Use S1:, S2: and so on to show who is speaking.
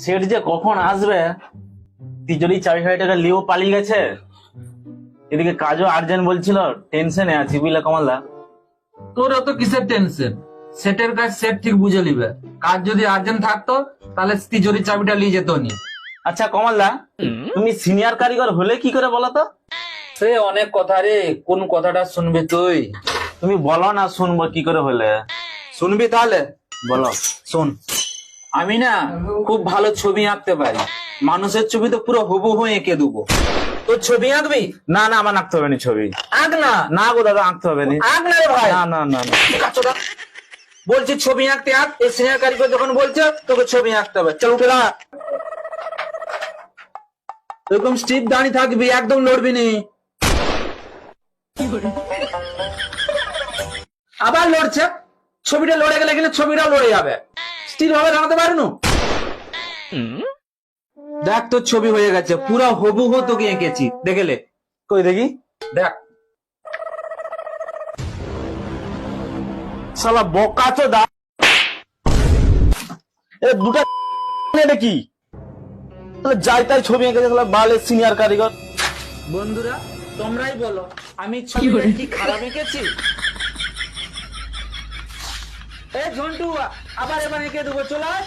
S1: Set যে কখন আসবে, তিজোরি 4,000 টাকা লিও পালিয়ে গেছে। এদিকে কাজও আর্জেন্ট বলছিল, টেনশনে আছি বুঝলে কমলদা।
S2: তোর অত কিসের টেনশন? সেটের কাজ সেট ঠিক বুঝে নিবে। কাজ যদি আর্জেন্ট থাকতো তাহলে তিজোরি চাবিটা নিয়ে যেত নি।
S1: আচ্ছা কমলদা, তুমি সিনিয়র কারিগর হলে কি করে বলো তো?
S2: সে অনেক কথা রে, কোন কথাটা শুনবি তুই?
S1: তুমি বলো না, শুনবো কি করে হলে।
S2: শুনবি তাহলে?
S1: বলো।
S2: শোন, আমি না খুব ভালো ছবি আঁকতে পারি। মানুষের ছবি তো পুরো হুবহু এঁকে দেবো। তোর ছবি আঁকবি?
S1: না না, আমার আঁকতে হবে না ছবি।
S2: আঁক না।
S1: না গো দাদা, আঁকতে হবে না।
S2: আঁক না রে ভাই।
S1: না না না না।
S2: কাচোদা। বলছি ছবি আঁকতে আঁক। এই সিনিয়র কারিগর যখন বলছে তোকে ছবি আঁকতে হবে, চল উঠে দাঁড়া। এরকম স্ট্রিপ দাঁড়িয়ে থাকবি, একদম লড়বি নি। আবার লড়ছে। ছবিটা লড়ে গেলে কিন্তু ছবিটাও লড়ে যাবে। স্থির ভাবে দাঁড়াতে পারনু। দেখ তোর ছবি হয়ে গেছে, পুরো হুবহু তোকে এঁকেছি, দেখেলে?
S1: কই দেখি।
S2: দেখ।
S1: শালা বোকা চোদা, এ দুটা এটা কি? যাই তাই ছবি এঁকেছে শালা বালের সিনিয়র কারিগর।
S2: বন্ধুরা তোমরাই বলো, আমি ছবিটা কি খারাপ এঁকেছি? এ ঝন্টু, আবার এবার এঁকে দেবো, চলে আয়।